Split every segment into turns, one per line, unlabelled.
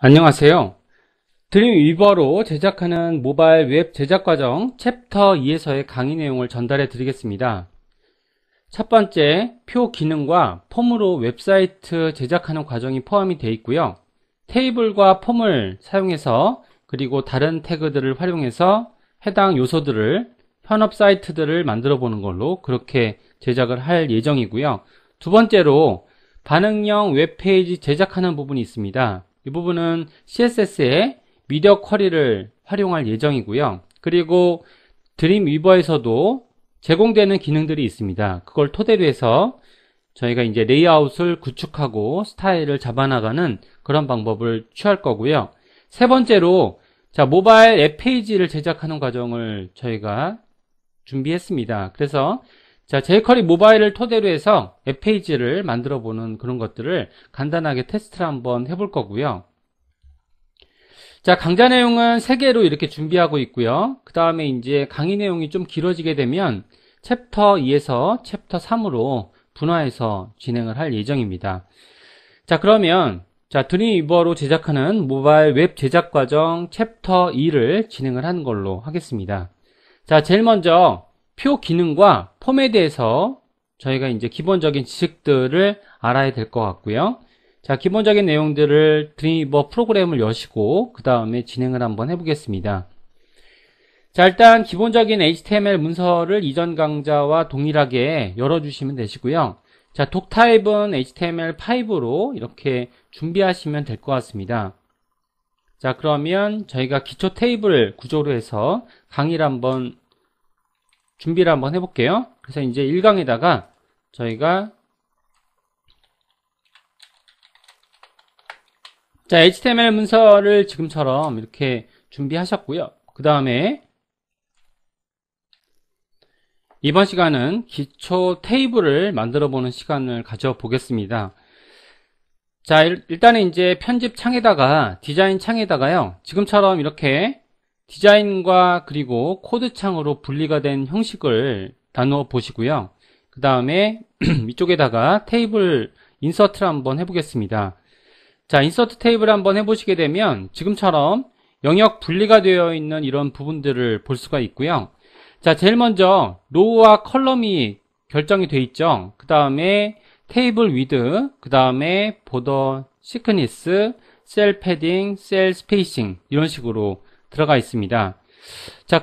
안녕하세요. 드림위버로 제작하는 모바일 웹 제작 과정 챕터 2에서의 강의 내용을 전달해 드리겠습니다. 첫 번째, 표 기능과 폼으로 웹사이트 제작하는 과정이 포함이 되어 있고요. 테이블과 폼을 사용해서 그리고 다른 태그들을 활용해서 해당 요소들을 현업 사이트들을 만들어 보는 걸로 그렇게 제작을 할 예정이고요. 두 번째로 반응형 웹페이지 제작하는 부분이 있습니다. 이 부분은 CSS의 미디어 쿼리를 활용할 예정이고요. 그리고 드림위버에서도 제공되는 기능들이 있습니다. 그걸 토대로 해서 저희가 이제 레이아웃을 구축하고 스타일을 잡아나가는 그런 방법을 취할 거고요. 세 번째로 모바일 앱 페이지를 제작하는 과정을 저희가 준비했습니다. 그래서 jQuery 모바일을 토대로 해서 앱 페이지를 만들어 보는 그런 것들을 간단하게 테스트를 한번 해볼 거고요. 강좌 내용은 3개로 이렇게 준비하고 있고요. 그 다음에 이제 강의 내용이 좀 길어지게 되면 챕터 2에서 챕터 3으로 분화해서 진행을 할 예정입니다. 그러면 드림위버로 제작하는 모바일 웹 제작 과정 챕터 2를 진행을 하는 걸로 하겠습니다. 제일 먼저 표 기능과 폼에 대해서 저희가 이제 기본적인 지식들을 알아야 될 것 같고요. 기본적인 내용들을 드림위버 프로그램을 여시고 그 다음에 진행을 한번 해보겠습니다. 일단 기본적인 HTML 문서를 이전 강좌와 동일하게 열어주시면 되시고요. 독 타입은 HTML5로 이렇게 준비하시면 될 것 같습니다. 그러면 저희가 기초 테이블 구조로 해서 강의를 한번 준비를 한번 해볼게요. 그래서 이제 1강에다가 저희가 HTML 문서를 지금처럼 이렇게 준비하셨고요. 그 다음에 이번 시간은 기초 테이블을 만들어 보는 시간을 가져보겠습니다. 일단은 이제 편집 창에다가 디자인 창에다가요, 지금처럼 이렇게 디자인과 그리고 코드 창으로 분리가 된 형식을 나누어 보시고요. 그 다음에 이쪽에다가 테이블 인서트를 한번 해보겠습니다. 인서트 테이블 한번 해보시게 되면 지금처럼 영역 분리가 되어 있는 이런 부분들을 볼 수가 있고요. 제일 먼저 로우와 컬럼이 결정이 되어 있죠. 그 다음에 테이블 위드, 그 다음에 보더 시크니스, 셀 패딩, 셀 스페이싱 이런 식으로 들어가 있습니다.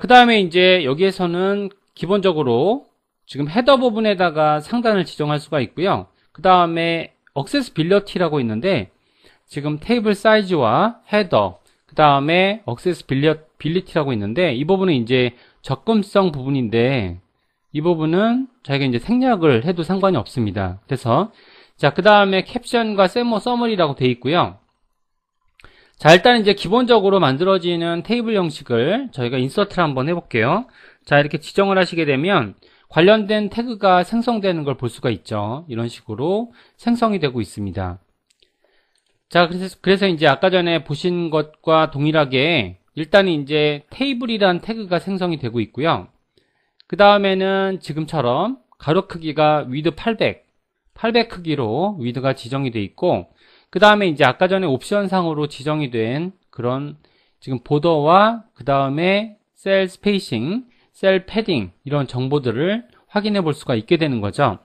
그 다음에 이제 여기에서는 기본적으로 지금 헤더 부분에다가 상단을 지정할 수가 있고요. 그 다음에 액세스빌리티라고 있는데 지금 테이블 사이즈와 헤더, 그 다음에 액세스빌리티라고 있는데 이 부분은 이제 접근성 부분인데 이 부분은 저희가 이제 생략을 해도 상관이 없습니다. 그래서 그 다음에 캡션과 서머리라고 되어 있고요. 일단 이제 기본적으로 만들어지는 테이블 형식을 저희가 인서트를 한번 해볼게요. 이렇게 지정을 하시게 되면 관련된 태그가 생성되는 걸 볼 수가 있죠. 이런 식으로 생성이 되고 있습니다. 그래서 이제 아까 전에 보신 것과 동일하게 일단은 이제 테이블이란 태그가 생성이 되고 있고요. 그 다음에는 지금처럼 가로 크기가 위드 800 크기로 위드가 지정이 되어 있고, 그 다음에 이제 아까 전에 옵션 상으로 지정이 된 그런 지금 보더와 그 다음에 셀 스페이싱, 셀 패딩 이런 정보들을 확인해 볼 수가 있게 되는 거죠.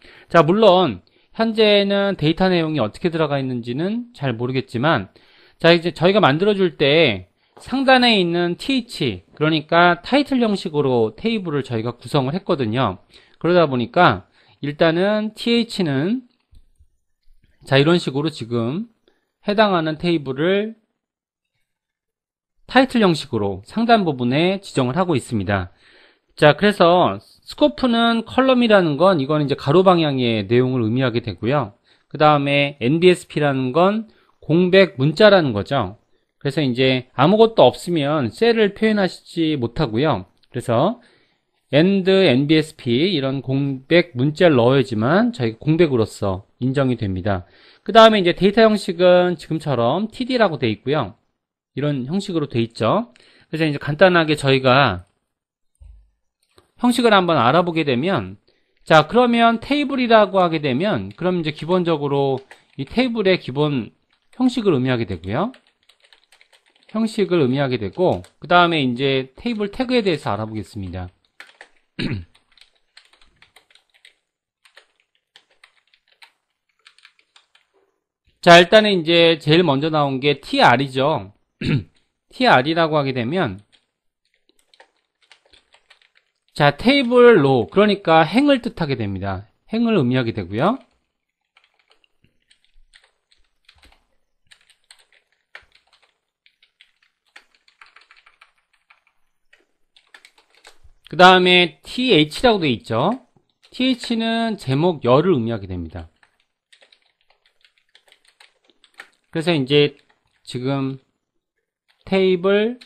물론 현재는 데이터 내용이 어떻게 들어가 있는지는 잘 모르겠지만 이제 저희가 만들어 줄 때 상단에 있는 th, 그러니까 타이틀 형식으로 테이블을 저희가 구성을 했거든요. 그러다 보니까 일단은 th는 이런 식으로 지금 해당하는 테이블을 타이틀 형식으로 상단 부분에 지정을 하고 있습니다. 그래서 스코프는 컬럼이라는 건 이건 이제 가로 방향의 내용을 의미하게 되고요. 그 다음에 NBSP라는 건 공백 문자라는 거죠. 그래서 이제 아무것도 없으면 셀을 표현하시지 못하고요. 그래서 AND NBSP 이런 공백 문자를 넣어야지만 저희가 공백으로서 인정이 됩니다. 그 다음에 이제 데이터 형식은 지금처럼 TD라고 되어 있고요. 이런 형식으로 되어 있죠. 그래서 이제 간단하게 저희가 형식을 한번 알아보게 되면, 그러면 테이블이라고 하게 되면, 그럼 이제 기본적으로 이 테이블의 기본 형식을 의미하게 되고요. 형식을 의미하게 되고, 그 다음에 이제 테이블 태그에 대해서 알아보겠습니다. 자, 일단은 이제 제일 먼저 나온 게 tr이죠. tr이라고 하게 되면, 자, 테이블 로, 그러니까 행을 뜻하게 됩니다. 행을 의미하게 되고요. 그 다음에 th라고 되어 있죠. th는 제목 열을 의미하게 됩니다. 그래서 이제 지금 테이블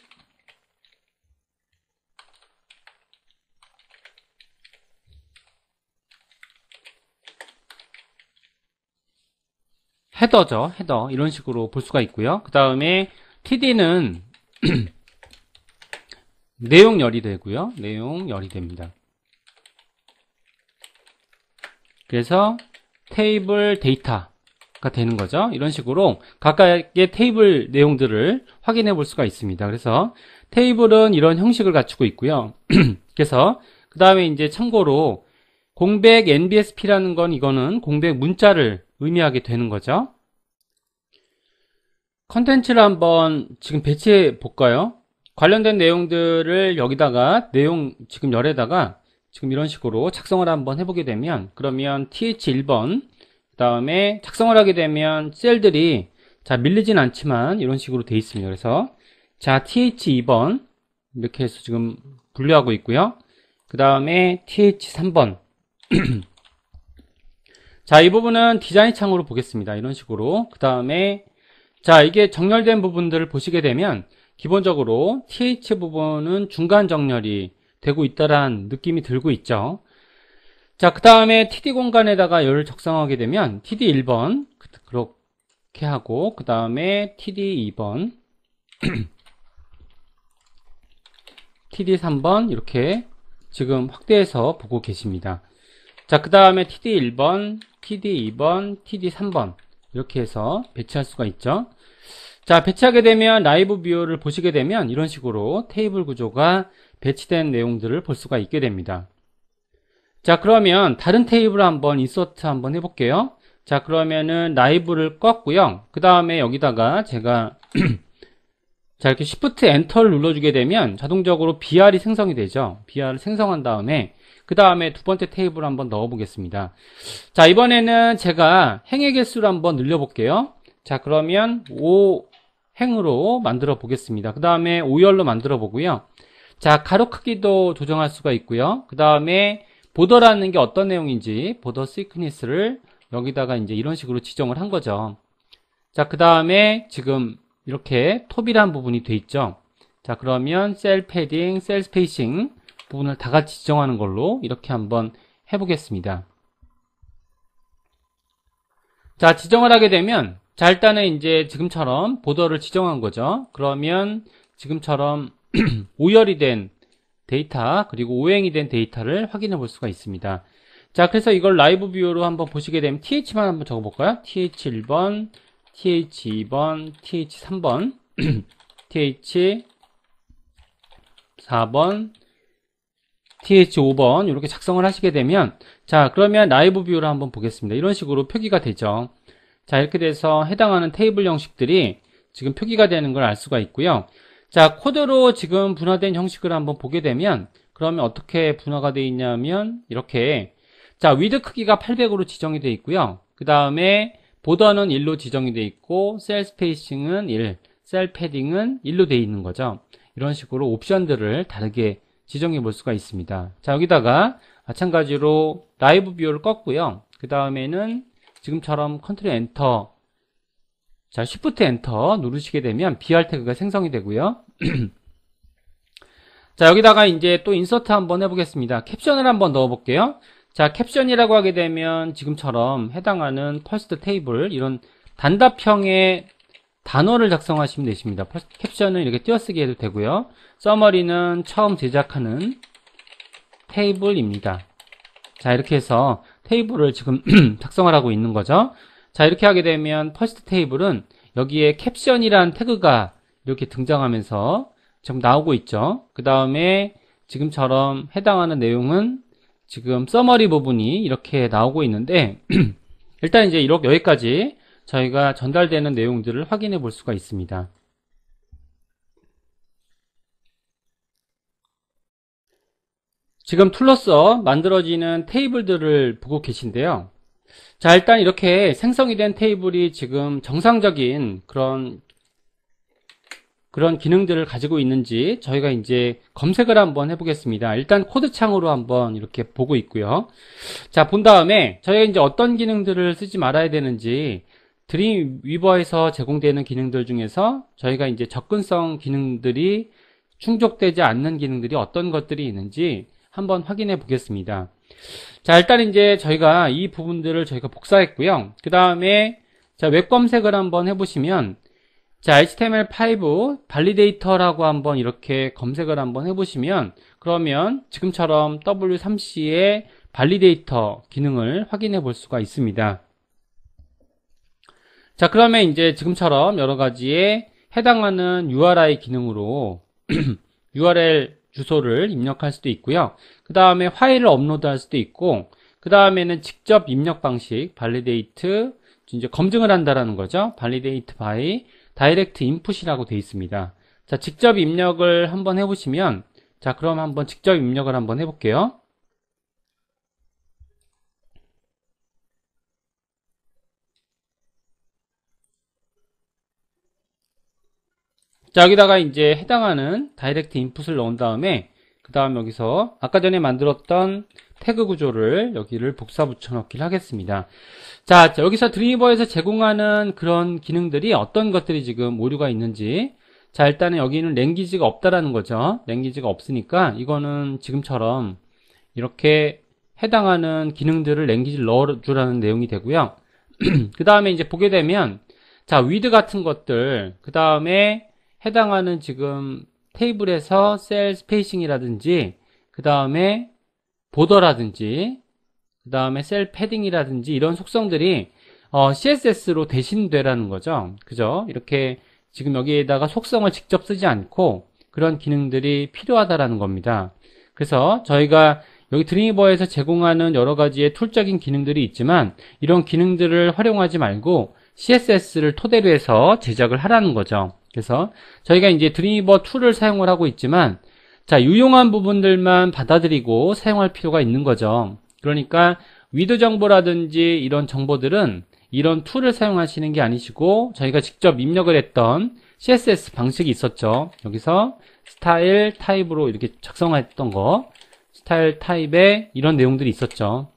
헤더죠. 헤더 이런 식으로 볼 수가 있고요. 그 다음에 td는 내용열이 되고요. 내용열이 됩니다. 그래서 테이블 데이터가 되는 거죠. 이런 식으로 각각의 테이블 내용들을 확인해 볼 수가 있습니다. 그래서 테이블은 이런 형식을 갖추고 있고요. 그래서 그 다음에 이제 참고로 공백 NBSP라는 건 이거는 공백 문자를 의미하게 되는 거죠. 컨텐츠를 한번 지금 배치해 볼까요? 관련된 내용들을 여기다가 지금 열에다가 지금 이런 식으로 작성을 한번 해보게 되면, 그러면 th1번 그 다음에 작성을 하게 되면 셀들이 자 밀리진 않지만 이런 식으로 돼 있습니다. 그래서 자 th2번 이렇게 해서 지금 분류하고 있고요. 그 다음에 th3번 자, 이 부분은 디자인 창으로 보겠습니다. 이런 식으로. 그 다음에 자, 이게 정렬된 부분들을 보시게 되면 기본적으로 th 부분은 중간 정렬이 되고 있다라는 느낌이 들고 있죠. 자, 그 다음에 td 공간에다가 열을 작성하게 되면 td1번 그렇게 하고, 그 다음에 td2번 td3번 이렇게 지금 확대해서 보고 계십니다. 자, 그 다음에 td1번 td2번 td3번 이렇게 해서 배치할 수가 있죠. 자, 배치하게 되면 라이브 뷰어를 보시게 되면 이런 식으로 테이블 구조가 배치된 내용들을 볼 수가 있게 됩니다. 자, 그러면 다른 테이블 한번 인서트 한번 해볼게요. 자, 그러면은 라이브를 껐고요. 그 다음에 여기다가 제가 자, 이렇게 Shift 엔터를 눌러주게 되면 자동적으로 BR이 생성이 되죠. BR을 생성한 다음에 그 다음에 두 번째 테이블 한번 넣어 보겠습니다. 자, 이번에는 제가 행의 개수를 한번 늘려볼게요. 자, 그러면 5행으로 만들어 보겠습니다. 그 다음에 5열로 만들어 보고요. 자, 가로 크기도 조정할 수가 있고요. 그 다음에 보더라는 게 어떤 내용인지 보더 시크니스를 여기다가 이제 이런 식으로 지정을 한 거죠. 자, 그 다음에 지금 이렇게 톱이라는 부분이 돼 있죠. 자, 그러면 셀 패딩, 셀 스페이싱 부분을 다 같이 지정하는 걸로 이렇게 한번 해보겠습니다. 자, 지정을 하게 되면 자, 일단은 이제 지금처럼 보더를 지정한 거죠. 그러면 지금처럼 5열이 된 데이터 그리고 5행이 된 데이터를 확인해 볼 수가 있습니다. 자, 그래서 이걸 라이브 뷰로 한번 보시게 되면 th만 한번 적어 볼까요? th1번, th2번, th3번, th4번, th5번 이렇게 작성을 하시게 되면 자, 그러면 라이브 뷰를 한번 보겠습니다. 이런 식으로 표기가 되죠. 자, 이렇게 돼서 해당하는 테이블 형식들이 지금 표기가 되는 걸 알 수가 있고요. 자, 코드로 지금 분화된 형식을 한번 보게 되면 그러면 어떻게 분화가 되어 있냐면 이렇게 자, 위드 크기가 800으로 지정이 되어 있고요. 그 다음에 보더는 1로 지정이 되어 있고 셀 스페이싱은 1, 셀 패딩은 1로 되어 있는 거죠. 이런 식으로 옵션들을 다르게 지정해 볼 수가 있습니다. 자, 여기다가 마찬가지로 라이브 뷰어를 껐고요. 그 다음에는 지금처럼 컨트롤 엔터, 자, 쉬프트 엔터 누르시게 되면 BR 태그가 생성이 되고요. 자, 여기다가 이제 또 인서트 한번 해보겠습니다. 캡션을 한번 넣어 볼게요. 자, 캡션이라고 하게 되면 지금처럼 해당하는 퍼스트 테이블 이런 단답형의 단어를 작성하시면 되십니다. 캡션은 이렇게 띄어쓰기 해도 되고요. 서머리는 처음 제작하는 테이블입니다. 자, 이렇게 해서 테이블을 지금 작성을 하고 있는 거죠. 자, 이렇게 하게 되면 퍼스트 테이블은 여기에 캡션이라는 태그가 이렇게 등장하면서 지금 나오고 있죠. 그 다음에 지금처럼 해당하는 내용은 지금 서머리 부분이 이렇게 나오고 있는데 일단 이제 이렇게 여기까지 저희가 전달되는 내용들을 확인해 볼 수가 있습니다. 지금 툴로서 만들어지는 테이블들을 보고 계신데요. 자, 일단 이렇게 생성이 된 테이블이 지금 정상적인 그런 기능들을 가지고 있는지 저희가 이제 검색을 한번 해보겠습니다. 일단 코드 창으로 한번 이렇게 보고 있고요. 자, 본 다음에 저희가 이제 어떤 기능들을 쓰지 말아야 되는지 드림위버에서 제공되는 기능들 중에서 저희가 이제 접근성 기능들이 충족되지 않는 기능들이 어떤 것들이 있는지 한번 확인해 보겠습니다. 자, 일단 이제 저희가 이 부분들을 저희가 복사했고요. 그 다음에 자, 웹 검색을 한번 해보시면 자, HTML5 발리데이터라고 한번 이렇게 검색을 한번 해보시면 그러면 지금처럼 W3C의 발리데이터 기능을 확인해 볼 수가 있습니다. 자, 그러면 이제 지금처럼 여러 가지에 해당하는 URI 기능으로 URL 주소를 입력할 수도 있고요. 그 다음에 파일을 업로드할 수도 있고, 그 다음에는 직접 입력 방식, 발리데이트, 이제 검증을 한다라는 거죠. 발리데이트 바이 다이렉트 인풋이라고 되어 있습니다. 자, 직접 입력을 한번 해보시면, 자, 그럼 한번 직접 입력을 한번 해볼게요. 자, 여기다가 이제 해당하는 다이렉트 인풋을 넣은 다음에 그 다음 여기서 아까 전에 만들었던 태그 구조를 여기를 복사 붙여넣기를 하겠습니다. 자, 여기서 드림위버에서 제공하는 그런 기능들이 어떤 것들이 지금 오류가 있는지, 자, 일단은 여기는 랭귀지가 없다라는 거죠. 랭귀지가 없으니까 이거는 지금처럼 이렇게 해당하는 기능들을 랭귀지를 넣어주라는 내용이 되고요. 그 다음에 이제 보게 되면 자, 위드 같은 것들, 그 다음에 해당하는 지금 테이블에서 셀 스페이싱이라든지 그 다음에 보더라든지 그 다음에 셀 패딩이라든지 이런 속성들이 CSS로 대신되라는 거죠. 그죠? 이렇게 지금 여기에다가 속성을 직접 쓰지 않고 그런 기능들이 필요하다라는 겁니다. 그래서 저희가 여기 드림위버에서 제공하는 여러 가지의 툴적인 기능들이 있지만 이런 기능들을 활용하지 말고 CSS를 토대로 해서 제작을 하라는 거죠. 그래서 저희가 이제 드림위버 툴을 사용을 하고 있지만 자, 유용한 부분들만 받아들이고 사용할 필요가 있는 거죠. 그러니까 위드 정보라든지 이런 정보들은 이런 툴을 사용하시는 게 아니시고 저희가 직접 입력을 했던 CSS 방식이 있었죠. 여기서 스타일 타입으로 이렇게 작성했던 거, 스타일 타입에 이런 내용들이 있었죠.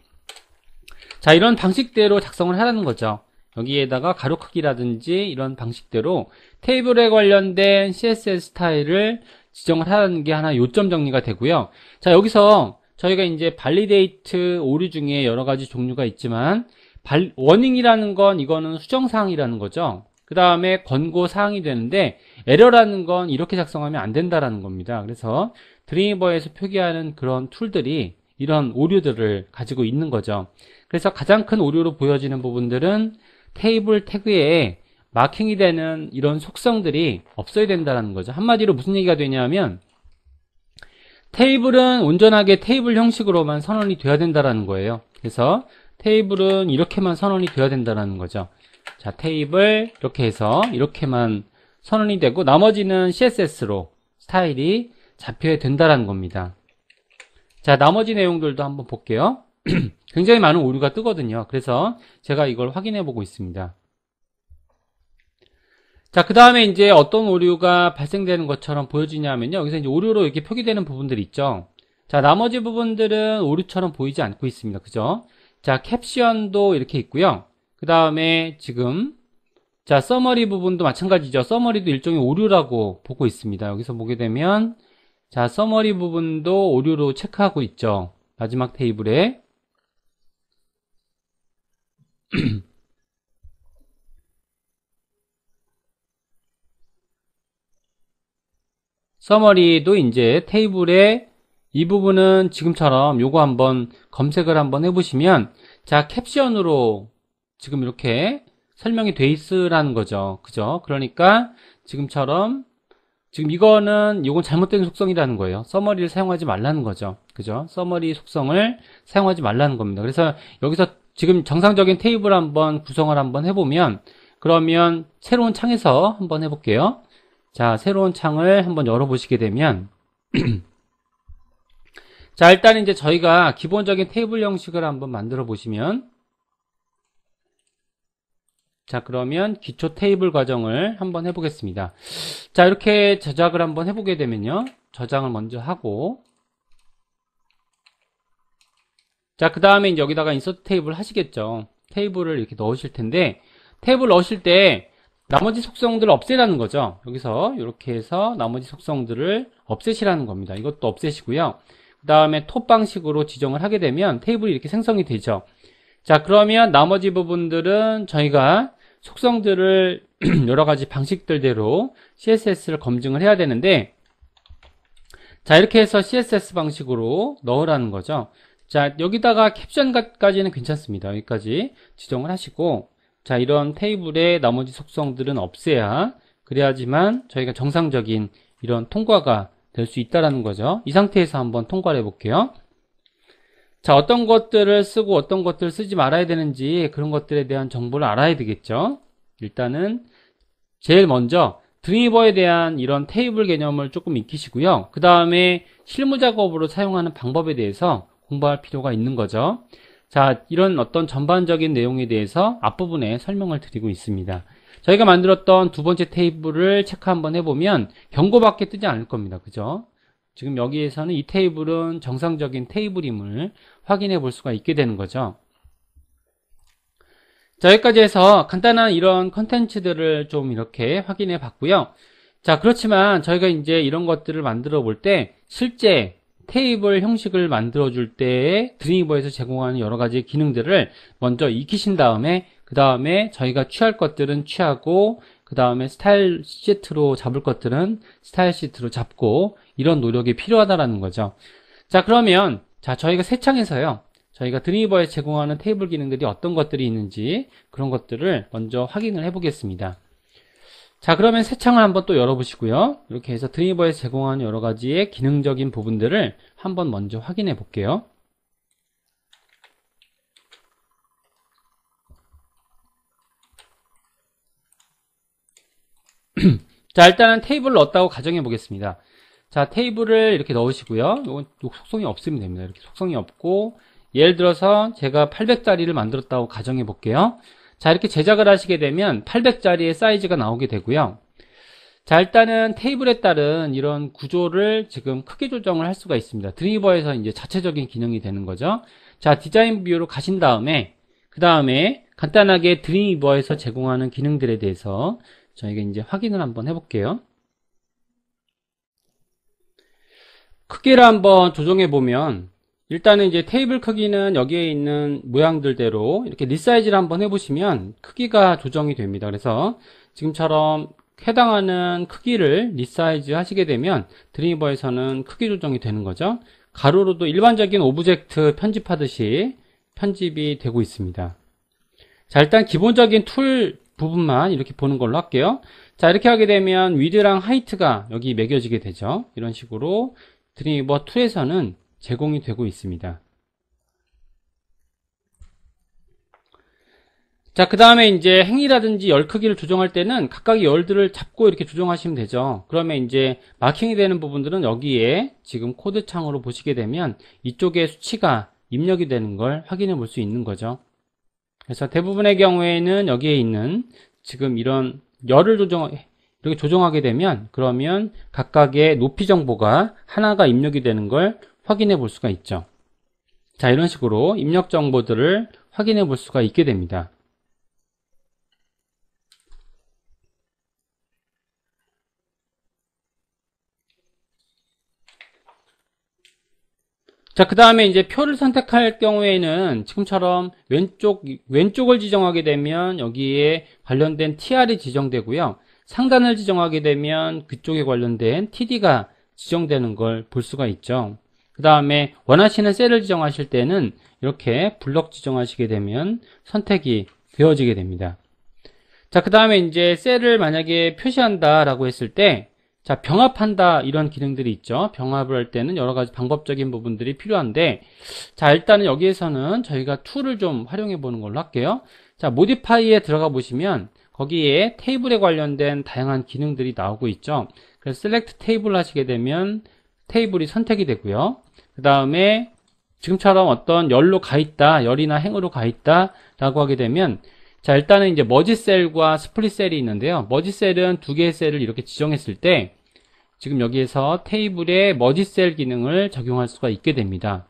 자, 이런 방식대로 작성을 하라는 거죠. 여기에다가 가로 크기라든지 이런 방식대로 테이블에 관련된 CSS 스타일을 지정을 하는 게 하나 요점 정리가 되고요. 자, 여기서 저희가 이제 발리데이트 오류 중에 여러 가지 종류가 있지만 워닝이라는 건 이거는 수정사항이라는 거죠. 그 다음에 권고사항이 되는데 에러라는 건 이렇게 작성하면 안 된다라는 겁니다. 그래서 드림위버에서 표기하는 그런 툴들이 이런 오류들을 가지고 있는 거죠. 그래서 가장 큰 오류로 보여지는 부분들은 테이블 태그에 마킹이 되는 이런 속성들이 없어야 된다는 거죠. 한마디로 무슨 얘기가 되냐면 테이블은 온전하게 테이블 형식으로만 선언이 돼야 된다는 거예요. 그래서 테이블은 이렇게만 선언이 돼야 된다는 거죠. 자, 테이블 이렇게 해서 이렇게만 선언이 되고 나머지는 CSS로 스타일이 잡혀야 된다는 겁니다. 자, 나머지 내용들도 한번 볼게요. 굉장히 많은 오류가 뜨거든요. 그래서 제가 이걸 확인해 보고 있습니다. 자, 그 다음에 이제 어떤 오류가 발생되는 것처럼 보여지냐면요. 여기서 이제 오류로 이렇게 표기되는 부분들이 있죠. 자, 나머지 부분들은 오류처럼 보이지 않고 있습니다. 그죠? 자, 캡션도 이렇게 있고요. 그 다음에 지금 자, 서머리 부분도 마찬가지죠. 서머리도 일종의 오류라고 보고 있습니다. 여기서 보게 되면 자, 서머리 부분도 오류로 체크하고 있죠. 마지막 테이블에 서머리도 이제 테이블에 이 부분은 지금처럼 요거 한번 검색을 한번 해보시면 자, 캡션으로 지금 이렇게 설명이 돼 있으라는 거죠. 그죠? 그러니까 지금처럼 지금 이건 잘못된 속성이라는 거예요. 서머리를 사용하지 말라는 거죠. 그죠? 서머리 속성을 사용하지 말라는 겁니다. 그래서 여기서 지금 정상적인 테이블 한번 구성을 한번 해보면, 그러면 새로운 창에서 한번 해볼게요. 자, 새로운 창을 한번 열어보시게 되면 자, 일단 이제 저희가 기본적인 테이블 형식을 한번 만들어 보시면, 자, 그러면 기초 테이블 과정을 한번 해보겠습니다. 자, 이렇게 저장을 한번 해보게 되면요. 저장을 먼저 하고, 자, 그 다음에 이제 여기다가 인서트 테이블 하시겠죠. 테이블을 이렇게 넣으실 텐데, 테이블 넣으실 때 나머지 속성들을 없애라는 거죠. 여기서 이렇게 해서 나머지 속성들을 없애시라는 겁니다. 이것도 없애시고요. 그 다음에 톱 방식으로 지정을 하게 되면 테이블이 이렇게 생성이 되죠. 자, 그러면 나머지 부분들은 저희가 속성들을 여러 가지 방식들대로 CSS를 검증을 해야 되는데, 자, 이렇게 해서 CSS 방식으로 넣으라는 거죠. 자, 여기다가 캡션까지는 괜찮습니다. 여기까지 지정을 하시고, 자, 이런 테이블의 나머지 속성들은 없애야, 그래야지만 저희가 정상적인 이런 통과가 될 수 있다라는 거죠. 이 상태에서 한번 통과를 해볼게요. 자, 어떤 것들을 쓰고 어떤 것들을 쓰지 말아야 되는지 그런 것들에 대한 정보를 알아야 되겠죠. 일단은 제일 먼저 드리버에 대한 이런 테이블 개념을 조금 익히시고요. 그 다음에 실무 작업으로 사용하는 방법에 대해서 공부할 필요가 있는 거죠. 자, 이런 어떤 전반적인 내용에 대해서 앞부분에 설명을 드리고 있습니다. 저희가 만들었던 두 번째 테이블을 체크 한번 해보면 경고밖에 뜨지 않을 겁니다. 그죠? 지금 여기에서는 이 테이블은 정상적인 테이블임을 확인해 볼 수가 있게 되는 거죠. 자, 여기까지 해서 간단한 이런 컨텐츠들을 좀 이렇게 확인해 봤고요. 자, 그렇지만 저희가 이제 이런 것들을 만들어 볼 때 실제 테이블 형식을 만들어 줄 때에 드림위버에서 제공하는 여러 가지 기능들을 먼저 익히신 다음에, 그 다음에 저희가 취할 것들은 취하고, 그 다음에 스타일 시트로 잡을 것들은 스타일 시트로 잡고, 이런 노력이 필요하다라는 거죠. 자, 그러면 자, 저희가 새 창에서요, 저희가 드림위버에 제공하는 테이블 기능들이 어떤 것들이 있는지 그런 것들을 먼저 확인을 해 보겠습니다. 자, 그러면 새 창을 한번 또 열어보시고요. 이렇게 해서 드림위버에서 제공하는 여러 가지의 기능적인 부분들을 한번 먼저 확인해 볼게요. 자, 일단은 테이블을 넣었다고 가정해 보겠습니다. 자, 테이블을 이렇게 넣으시고요. 이건 속성이 없으면 됩니다. 이렇게 속성이 없고, 예를 들어서 제가 800짜리를 만들었다고 가정해 볼게요. 자, 이렇게 제작을 하시게 되면 800짜리의 사이즈가 나오게 되고요. 자, 일단은 테이블에 따른 이런 구조를 지금 크기 조정을 할 수가 있습니다. 드림위버에서 이제 자체적인 기능이 되는 거죠. 자, 디자인 뷰로 가신 다음에, 그 다음에 간단하게 드림위버에서 제공하는 기능들에 대해서 저희가 이제 확인을 한번 해볼게요. 크기를 한번 조정해 보면, 일단은 이제 테이블 크기는 여기에 있는 모양들대로 이렇게 리사이즈를 한번 해보시면 크기가 조정이 됩니다. 그래서 지금처럼 해당하는 크기를 리사이즈 하시게 되면 드림위버에서는 크기 조정이 되는 거죠. 가로로도 일반적인 오브젝트 편집하듯이 편집이 되고 있습니다. 자, 일단 기본적인 툴 부분만 이렇게 보는 걸로 할게요. 자, 이렇게 하게 되면 위드랑 하이트가 여기 매겨지게 되죠. 이런 식으로 드림위버 2에서는 제공이 되고 있습니다. 자, 그 다음에 이제 행이라든지 열 크기를 조정할 때는 각각의 열들을 잡고 이렇게 조정하시면 되죠. 그러면 이제 마킹이 되는 부분들은 여기에 지금 코드 창으로 보시게 되면 이쪽에 수치가 입력이 되는 걸 확인해 볼 수 있는 거죠. 그래서 대부분의 경우에는 여기에 있는 지금 이런 열을 이렇게 조정하게 되면 그러면 각각의 높이 정보가 하나가 입력이 되는 걸 확인해 볼 수가 있죠. 자, 이런 식으로 입력 정보들을 확인해 볼 수가 있게 됩니다. 자, 그 다음에 이제 표를 선택할 경우에는 지금처럼 왼쪽을 지정하게 되면 여기에 관련된 TR이 지정되고요. 상단을 지정하게 되면 그쪽에 관련된 TD가 지정되는 걸 볼 수가 있죠. 그 다음에 원하시는 셀을 지정하실 때는 이렇게 블럭 지정하시게 되면 선택이 되어지게 됩니다. 자, 그 다음에 이제 셀을 만약에 표시한다 라고 했을 때, 자, 병합한다 이런 기능들이 있죠. 병합을 할 때는 여러 가지 방법적인 부분들이 필요한데, 자, 일단은 여기에서는 저희가 툴을 좀 활용해 보는 걸로 할게요. 자, 모디파이에 들어가 보시면 거기에 테이블에 관련된 다양한 기능들이 나오고 있죠. 그래서 셀렉트 테이블 하시게 되면 테이블이 선택이 되고요. 그 다음에 지금처럼 어떤 열로 가 있다, 열이나 행으로 가 있다 라고 하게 되면, 자, 일단은 이제 머지 셀과 스플릿 셀이 있는데요. 머지 셀은 두 개의 셀을 이렇게 지정했을 때 지금 여기에서 테이블에 머지 셀 기능을 적용할 수가 있게 됩니다.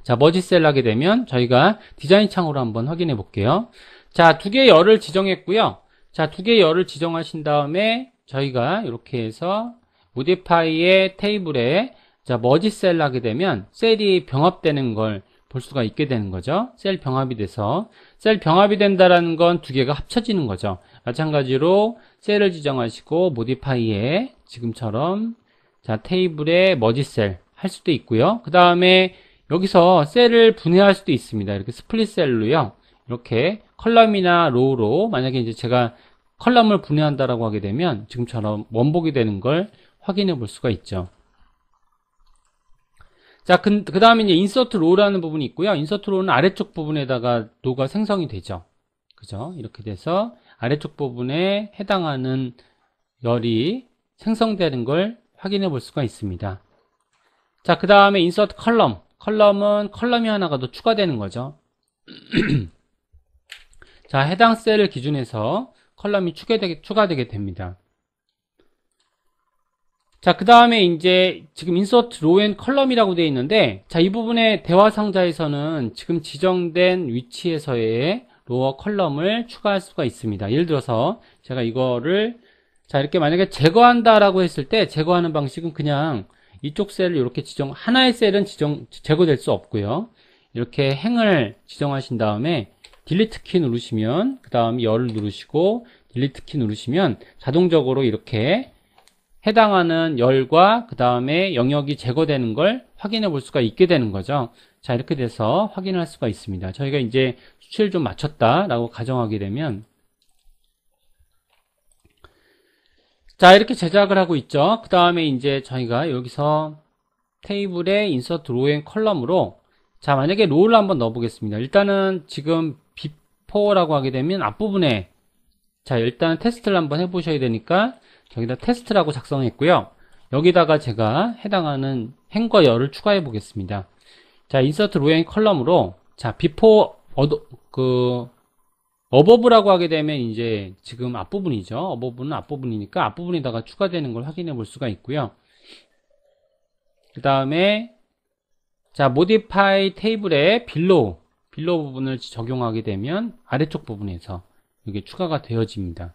자, 머지 셀 하게 되면 저희가 디자인 창으로 한번 확인해 볼게요. 자, 두 개의 열을 지정했고요. 자, 두 개의 열을 지정하신 다음에 저희가 이렇게 해서 모디파이의 테이블에 자, 머지 셀 하게 되면 셀이 병합되는 걸 볼 수가 있게 되는 거죠. 셀 병합이 돼서 셀 병합이 된다라는 건 두 개가 합쳐지는 거죠. 마찬가지로 셀을 지정하시고 모디파이에 지금처럼 자, 테이블에 머지 셀 할 수도 있고요. 그 다음에 여기서 셀을 분해할 수도 있습니다. 이렇게 스플릿 셀로요. 이렇게 컬럼이나 로우로 만약에 이제 제가 컬럼을 분해한다라고 하게 되면 지금처럼 원복이 되는 걸 확인해 볼 수가 있죠. 자, 그 다음에 이제 인서트 로우라는 부분이 있고요. 인서트 로우는 아래쪽 부분에다가 로우가 생성이 되죠. 그죠? 이렇게 돼서 아래쪽 부분에 해당하는 열이 생성되는 걸 확인해 볼 수가 있습니다. 자, 그 다음에 인서트 컬럼. 컬럼은 컬럼이 하나가 더 추가되는 거죠. 자, 해당 셀을 기준해서 컬럼이 추가되게 됩니다. 자, 그 다음에 이제 지금 인서트 로우 앤 컬럼이라고 되어 있는데, 자, 이 부분의 대화 상자에서는 지금 지정된 위치에서의 로어 컬럼을 추가할 수가 있습니다. 예를 들어서 제가 이거를 자, 이렇게 만약에 제거한다라고 했을 때 제거하는 방식은 그냥 이쪽 셀을 이렇게 하나의 셀은 제거될 수 없고요. 이렇게 행을 지정하신 다음에 딜리트 키 누르시면, 그 다음 열을 누르시고 딜리트 키 누르시면 자동적으로 이렇게 해당하는 열과 그 다음에 영역이 제거되는 걸 확인해 볼 수가 있게 되는 거죠. 자, 이렇게 돼서 확인할 수가 있습니다. 저희가 이제 수치를 좀 맞췄다라고 가정하게 되면, 자, 이렇게 제작을 하고 있죠. 그 다음에 이제 저희가 여기서 테이블에 인서트 로우 앤 컬럼으로, 자, 만약에 로우를 한번 넣어 보겠습니다. 일단은 지금 비포라고 하게 되면 앞부분에, 자, 일단 테스트를 한번 해보셔야 되니까 저기다 테스트라고 작성했고요. 여기다가 제가 해당하는 행과 열을 추가해 보겠습니다. 자, 인서트 로우 앤 컬럼으로, 자, 비포 어버브라고 하게 되면 이제 지금 앞부분이죠. 어버브는 앞부분이니까 앞부분에다가 추가되는 걸 확인해 볼 수가 있고요. 그 다음에 자, 모디파이 테이블에 빌로우 부분을 적용하게 되면 아래쪽 부분에서 이게 추가가 되어집니다.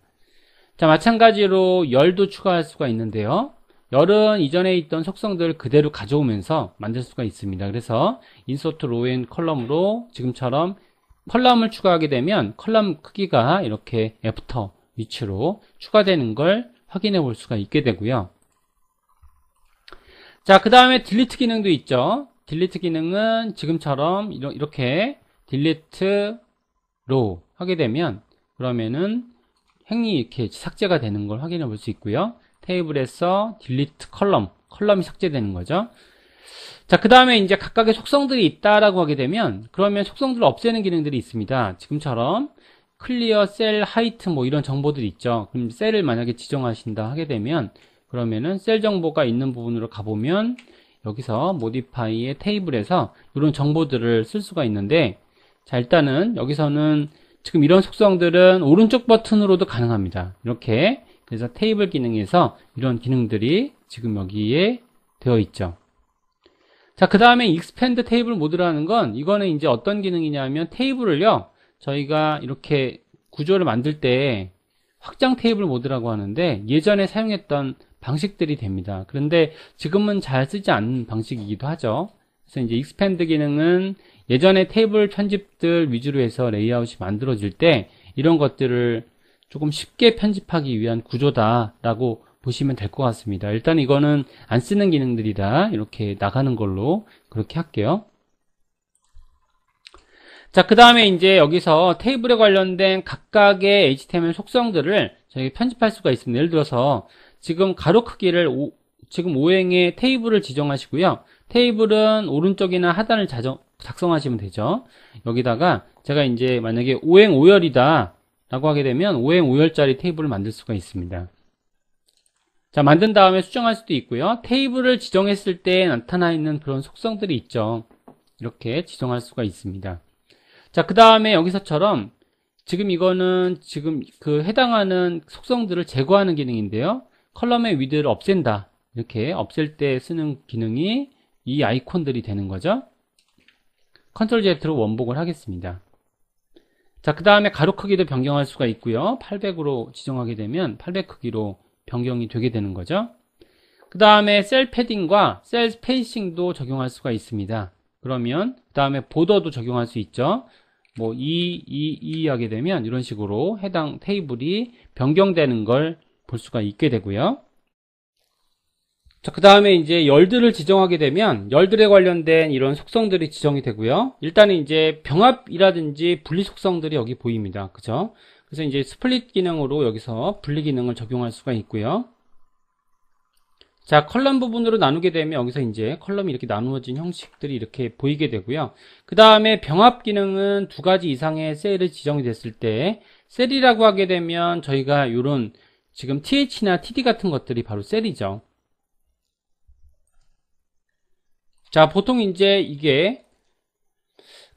자, 마찬가지로 열도 추가할 수가 있는데요. 열은 이전에 있던 속성들을 그대로 가져오면서 만들 수가 있습니다. 그래서 인서트 로우 앤 컬럼으로 지금처럼 컬럼을 추가하게 되면 컬럼 크기가 이렇게 애프터 위치로 추가되는 걸 확인해 볼 수가 있게 되고요. 자, 그 다음에 딜리트 기능도 있죠. 딜리트 기능은 지금처럼 이렇게 딜리트 로우 하게 되면 그러면은 행이 이렇게 삭제가 되는 걸 확인해 볼 수 있고요. 테이블에서 딜리트 컬럼이 삭제되는 거죠. 자, 그 다음에 이제 각각의 속성들이 있다라고 하게 되면 그러면 속성들을 없애는 기능들이 있습니다. 지금처럼 클리어 셀 하이트 뭐 이런 정보들이 있죠. 그럼 셀을 만약에 지정하신다 하게 되면 그러면은 셀 정보가 있는 부분으로 가보면 여기서 모디파이의 테이블에서 이런 정보들을 쓸 수가 있는데, 자, 일단은 여기서는 지금 이런 속성들은 오른쪽 버튼으로도 가능합니다. 이렇게. 그래서 테이블 기능에서 이런 기능들이 지금 여기에 되어 있죠. 자, 그 다음에 익스펜드 테이블 모드라는 건 이거는 이제 어떤 기능이냐면 테이블을요, 저희가 이렇게 구조를 만들 때 확장 테이블 모드라고 하는데 예전에 사용했던 방식들이 됩니다. 그런데 지금은 잘 쓰지 않는 방식이기도 하죠. 그래서 이제 익스펜드 기능은 예전에 테이블 편집들 위주로 해서 레이아웃이 만들어질 때 이런 것들을 조금 쉽게 편집하기 위한 구조다라고 보시면 될 것 같습니다. 일단 이거는 안 쓰는 기능들이라 이렇게 나가는 걸로 그렇게 할게요. 자, 그 다음에 이제 여기서 테이블에 관련된 각각의 HTML 속성들을 저희가 편집할 수가 있습니다. 예를 들어서 지금 가로 크기를 지금 5행의 테이블을 지정하시고요. 테이블은 오른쪽이나 하단을 작성하시면 되죠. 여기다가 제가 이제 만약에 5행 5열이다 라고 하게 되면 5행 5열짜리 테이블을 만들 수가 있습니다. 자, 만든 다음에 수정할 수도 있고요. 테이블을 지정했을 때 나타나 있는 그런 속성들이 있죠. 이렇게 지정할 수가 있습니다. 자, 그 다음에 여기서처럼 지금 이거는 지금 그 해당하는 속성들을 제거하는 기능인데요. 컬럼의 위드를 없앤다. 이렇게 없앨 때 쓰는 기능이 이 아이콘들이 되는 거죠. 컨트롤 Z로 원복을 하겠습니다. 자, 그 다음에 가로 크기도 변경할 수가 있고요. 800으로 지정하게 되면 800 크기로 변경이 되게 되는 거죠. 그 다음에 셀 패딩과 셀 스페이싱도 적용할 수가 있습니다. 그러면 그 다음에 보더도 적용할 수 있죠. 뭐 2 하게 되면 이런 식으로 해당 테이블이 변경되는 걸 볼 수가 있게 되고요. 자, 그 다음에 이제 열들을 지정하게 되면 열들에 관련된 이런 속성들이 지정이 되고요. 일단은 이제 병합이라든지 분리 속성들이 여기 보입니다. 그죠? 그래서 이제 스플릿 기능으로 여기서 분리 기능을 적용할 수가 있고요. 자, 컬럼 부분으로 나누게 되면 여기서 이제 컬럼이 이렇게 나누어진 형식들이 이렇게 보이게 되고요. 그 다음에 병합 기능은 2가지 이상의 셀이 지정이 됐을 때 셀이라고 하게 되면 저희가 이런 지금 TH나 TD 같은 것들이 바로 셀이죠. 자, 보통 이제 이게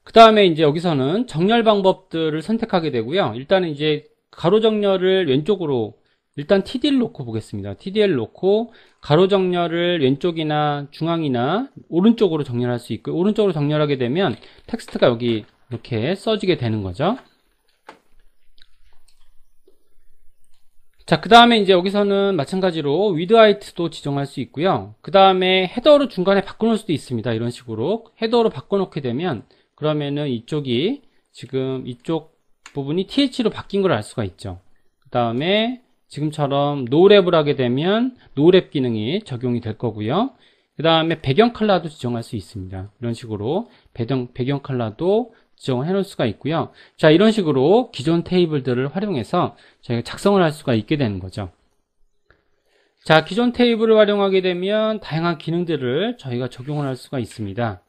그 다음에 이제 여기서는 정렬 방법들을 선택하게 되고요. 일단은 이제 가로 정렬을 왼쪽으로 일단 TD를 놓고 보겠습니다. TD를 놓고 가로 정렬을 왼쪽이나 중앙이나 오른쪽으로 정렬할 수 있고, 오른쪽으로 정렬하게 되면 텍스트가 여기 이렇게 써지게 되는 거죠. 자, 그 다음에 이제 여기서는 마찬가지로 위드 하이트도 지정할 수 있고요. 그 다음에 헤더로 중간에 바꿔놓을 수도 있습니다. 이런 식으로 헤더로 바꿔놓게 되면 그러면은 이쪽이 지금 이쪽 부분이 TH로 바뀐 걸 알 수가 있죠. 그 다음에 지금처럼 노랩을 하게 되면 노랩 기능이 적용이 될 거고요. 그 다음에 배경 컬러도 지정할 수 있습니다. 이런 식으로 배경 컬러도 지정을 해 놓을 수가 있고요. 자, 이런 식으로 기존 테이블들을 활용해서 저희가 작성을 할 수가 있게 되는 거죠. 자, 기존 테이블을 활용하게 되면 다양한 기능들을 저희가 적용을 할 수가 있습니다.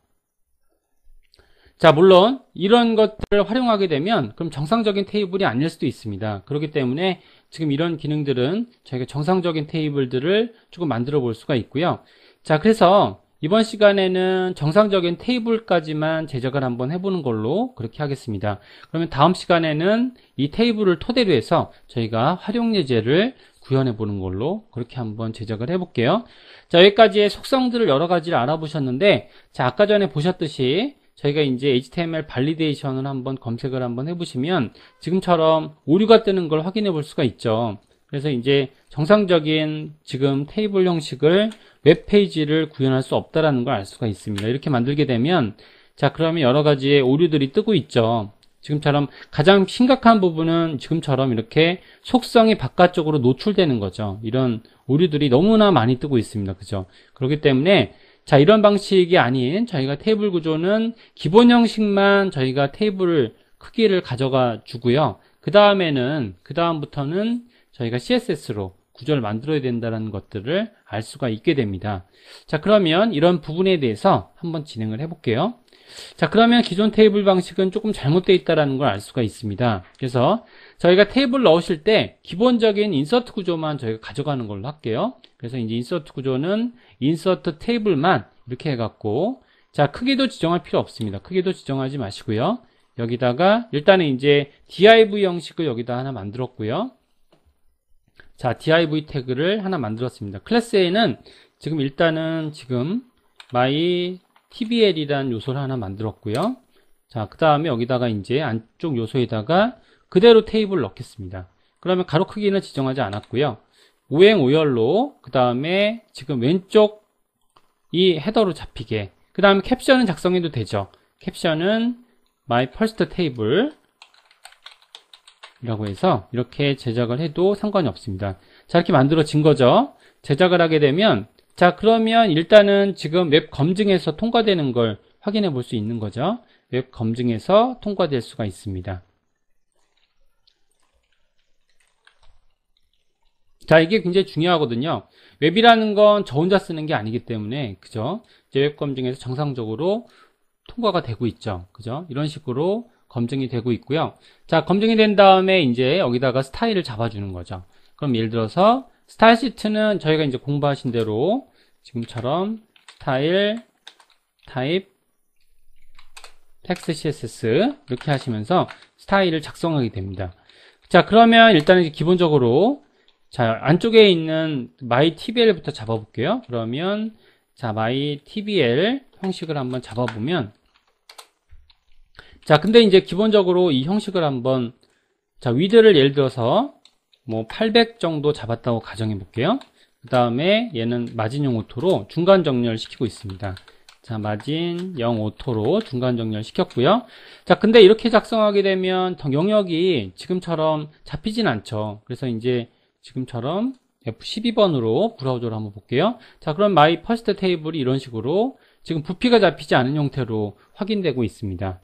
자, 물론 이런 것들을 활용하게 되면 그럼 정상적인 테이블이 아닐 수도 있습니다. 그렇기 때문에 지금 이런 기능들은 저희가 정상적인 테이블들을 조금 만들어 볼 수가 있고요. 자, 그래서 이번 시간에는 정상적인 테이블까지만 제작을 한번 해보는 걸로 그렇게 하겠습니다. 그러면 다음 시간에는 이 테이블을 토대로 해서 저희가 활용 예제를 구현해 보는 걸로 그렇게 한번 제작을 해볼게요. 자, 여기까지의 속성들을 여러 가지를 알아보셨는데, 자, 아까 전에 보셨듯이 저희가 이제 HTML 발리데이션을 한번 검색을 한번 해보시면 지금처럼 오류가 뜨는 걸 확인해 볼 수가 있죠. 그래서 이제 정상적인 지금 테이블 형식을 웹페이지를 구현할 수 없다라는 걸 알 수가 있습니다. 이렇게 만들게 되면 자, 그러면 여러 가지의 오류들이 뜨고 있죠. 지금처럼 가장 심각한 부분은 지금처럼 이렇게 속성이 바깥쪽으로 노출되는 거죠. 이런 오류들이 너무나 많이 뜨고 있습니다. 그죠? 그렇기 때문에 자, 이런 방식이 아닌 저희가 테이블 구조는 기본 형식만 저희가 테이블 크기를 가져가 주고요. 그 다음부터는 저희가 CSS로 구조를 만들어야 된다는 것들을 알 수가 있게 됩니다. 자, 그러면 이런 부분에 대해서 한번 진행을 해볼게요. 자, 그러면 기존 테이블 방식은 조금 잘못되어 있다는 걸 알 수가 있습니다. 그래서 저희가 테이블 넣으실 때 기본적인 인서트 구조만 저희가 가져가는 걸로 할게요. 그래서 이제 인서트 구조는 인서트 테이블만 이렇게 해갖고, 자, 크기도 지정할 필요 없습니다. 크기도 지정하지 마시고요. 여기다가 일단은 이제 div 형식을 여기다 하나 만들었고요. 자, div 태그를 하나 만들었습니다. 클래스에는 지금 일단은 지금 my tbl이라는 요소를 하나 만들었고요. 자, 그 다음에 여기다가 이제 안쪽 요소에다가 그대로 테이블을 넣겠습니다. 그러면 가로 크기는 지정하지 않았고요. 5행 5열로 그 다음에 지금 왼쪽 이 헤더로 잡히게, 그 다음에 캡션은 작성해도 되죠. 캡션은 my first table 이라고 해서 이렇게 제작을 해도 상관이 없습니다. 자, 이렇게 만들어진 거죠. 제작을 하게 되면, 자, 그러면 일단은 지금 웹 검증에서 통과되는 걸 확인해 볼 수 있는 거죠. 웹 검증에서 통과될 수가 있습니다. 자, 이게 굉장히 중요하거든요. 웹이라는 건 저 혼자 쓰는 게 아니기 때문에, 그죠? 이제 웹 검증에서 정상적으로 통과가 되고 있죠. 그죠? 이런 식으로 검증이 되고 있고요. 자, 검증이 된 다음에 이제 여기다가 스타일을 잡아주는 거죠. 그럼 예를 들어서 스타일 시트는 저희가 이제 공부하신 대로 지금처럼 스타일, 타입, 텍스트 CSS 이렇게 하시면서 스타일을 작성하게 됩니다. 자, 그러면 일단은 기본적으로 자, 안쪽에 있는 myTBL부터 잡아볼게요. 그러면 자, myTBL 형식을 한번 잡아보면 자, 근데 이제 기본적으로 이 형식을 한번 자, 위드를 예를 들어서 뭐 800 정도 잡았다고 가정해 볼게요. 그 다음에 얘는 마진용 오토로 중간 정렬 시키고 있습니다. 자, 마진 0 오토로 중간 정렬 시켰고요. 자, 근데 이렇게 작성하게 되면 영역이 지금처럼 잡히진 않죠. 그래서 이제 지금처럼 F12번으로 브라우저를 한번 볼게요. 자, 그럼 my first 테이블이 이런 식으로 지금 부피가 잡히지 않은 형태로 확인되고 있습니다.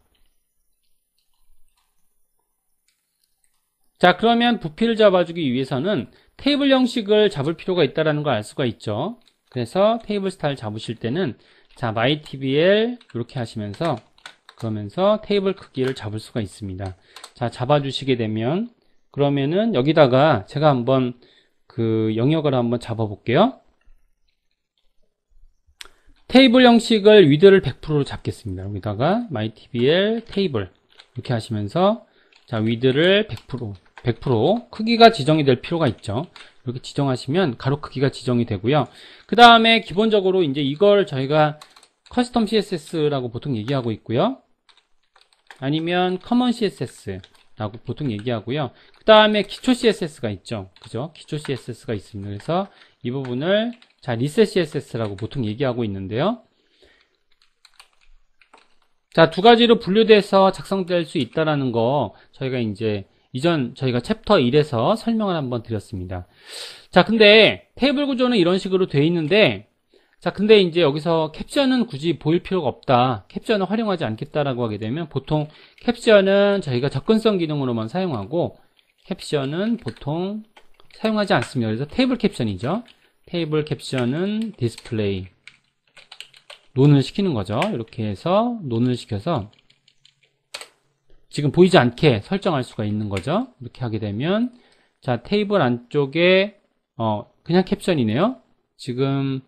자, 그러면 부피를 잡아주기 위해서는 테이블 형식을 잡을 필요가 있다는 걸 알 수가 있죠. 그래서 테이블 스타일 잡으실 때는 자, myTBL 이렇게 하시면서 그러면서 테이블 크기를 잡을 수가 있습니다. 자, 잡아주시게 되면 그러면은 여기다가 제가 한번 그 영역을 한번 잡아볼게요. 테이블 형식을 위드를 100%로 잡겠습니다. 여기다가 myTBL 테이블 이렇게 하시면서 자, 위드를 100% 크기가 지정이 될 필요가 있죠. 이렇게 지정하시면 가로 크기가 지정이 되고요. 그 다음에 기본적으로 이제 이걸 저희가 커스텀 CSS라고 보통 얘기하고 있고요. 아니면 커먼 CSS라고 보통 얘기하고요. 그 다음에 기초 CSS가 있죠. 그죠? 기초 CSS가 있습니다. 그래서 이 부분을 자, 리셋 CSS라고 보통 얘기하고 있는데요. 자, 두 가지로 분류돼서 작성될 수 있다라는 거 저희가 이제 이전 저희가 챕터 1에서 설명을 한번 드렸습니다. 자, 근데 테이블 구조는 이런 식으로 돼 있는데 자, 근데 이제 여기서 캡션은 굳이 보일 필요가 없다. 캡션을 활용하지 않겠다라고 하게 되면 보통 캡션은 저희가 접근성 기능으로만 사용하고 캡션은 보통 사용하지 않습니다. 그래서 테이블 캡션이죠. 테이블 캡션은 디스플레이 논을 시키는 거죠. 이렇게 해서 논을 시켜서 지금 보이지 않게 설정할 수가 있는 거죠. 이렇게 하게 되면 자, 테이블 안쪽에 그냥 캡션이네요. 지금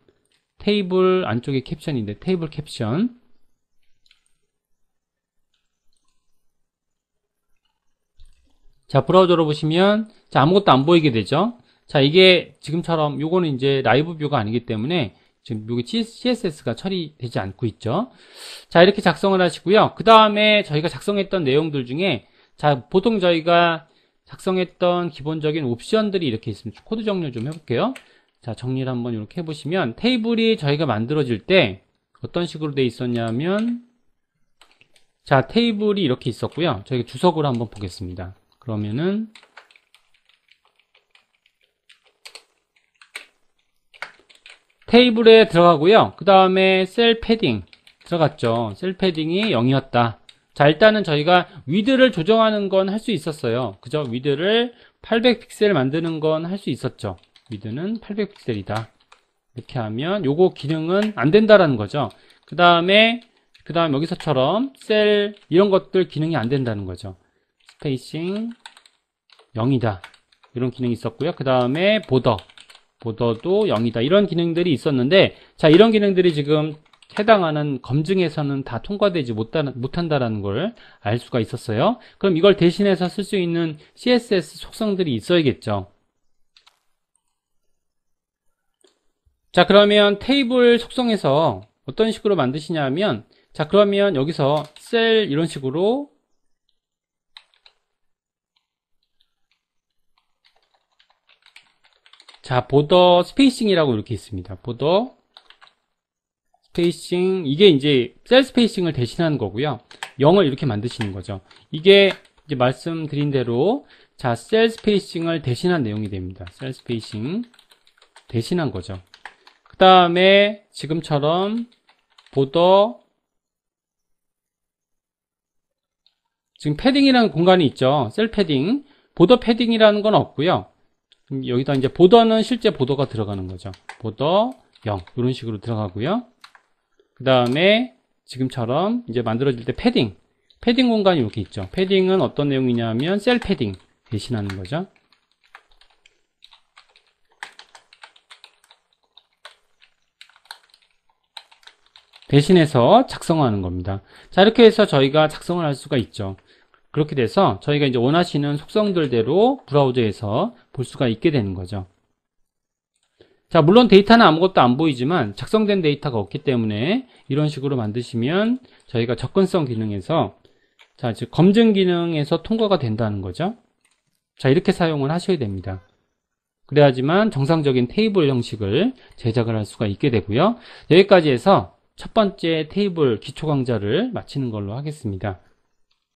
테이블 안쪽에 캡션인데 테이블 캡션 자, 브라우저로 보시면 자, 아무것도 안 보이게 되죠. 자, 이게 지금처럼 요거는 이제 라이브 뷰가 아니기 때문에 지금 여기 CSS가 처리되지 않고 있죠. 자, 이렇게 작성을 하시고요. 그 다음에 저희가 작성했던 내용들 중에 자, 보통 저희가 작성했던 기본적인 옵션들이 이렇게 있습니다. 코드 정리 좀 해볼게요. 자, 정리를 한번 이렇게 해보시면 테이블이 저희가 만들어질 때 어떤 식으로 돼 있었냐면 자, 테이블이 이렇게 있었고요. 저희가 주석으로 한번 보겠습니다. 그러면은 테이블에 들어가고요. 그 다음에 셀 패딩 들어갔죠. 셀 패딩이 0이었다. 자, 일단은 저희가 위드를 조정하는 건 할 수 있었어요. 그죠? 위드를 800픽셀 만드는 건 할 수 있었죠. 위드는 800픽셀이다. 이렇게 하면 요거 기능은 안 된다라는 거죠. 그 다음에 여기서처럼 셀 이런 것들 기능이 안 된다는 거죠. 스페이싱 0이다. 이런 기능이 있었고요. 그 다음에 보더도 0이다. 이런 기능들이 있었는데 자, 이런 기능들이 지금 해당하는 검증에서는 다 통과되지 못한다라는 걸 알 수가 있었어요. 그럼 이걸 대신해서 쓸 수 있는 CSS 속성들이 있어야겠죠. 자, 그러면 테이블 속성에서 어떤 식으로 만드시냐면 자, 그러면 여기서 셀 이런 식으로 자, 보더 스페이싱이라고 이렇게 있습니다. 보더 스페이싱, 이게 이제 셀 스페이싱을 대신하는 거고요. 0을 이렇게 만드시는 거죠. 이게 이제 말씀드린 대로 자, 셀 스페이싱을 대신한 내용이 됩니다. 셀 스페이싱 대신한 거죠. 그 다음에 지금처럼 보더 지금 패딩이라는 공간이 있죠. 셀 패딩, 보더 패딩이라는 건 없고요. 여기다 이제 보더는 실제 보더가 들어가는 거죠. 보더 0 이런 식으로 들어가고요. 그 다음에 지금처럼 이제 만들어질 때 패딩 공간이 이렇게 있죠. 패딩은 어떤 내용이냐면 셀 패딩 대신하는 거죠. 대신해서 작성하는 겁니다. 자, 이렇게 해서 저희가 작성을 할 수가 있죠. 그렇게 돼서 저희가 이제 원하시는 속성들대로 브라우저에서 볼 수가 있게 되는 거죠. 자, 물론 데이터는 아무것도 안 보이지만 작성된 데이터가 없기 때문에 이런 식으로 만드시면 저희가 접근성 기능에서 자, 즉 검증 기능에서 통과가 된다는 거죠. 자, 이렇게 사용을 하셔야 됩니다. 그래야지만 정상적인 테이블 형식을 제작을 할 수가 있게 되고요. 여기까지 해서 첫 번째 테이블 기초 강좌를 마치는 걸로 하겠습니다.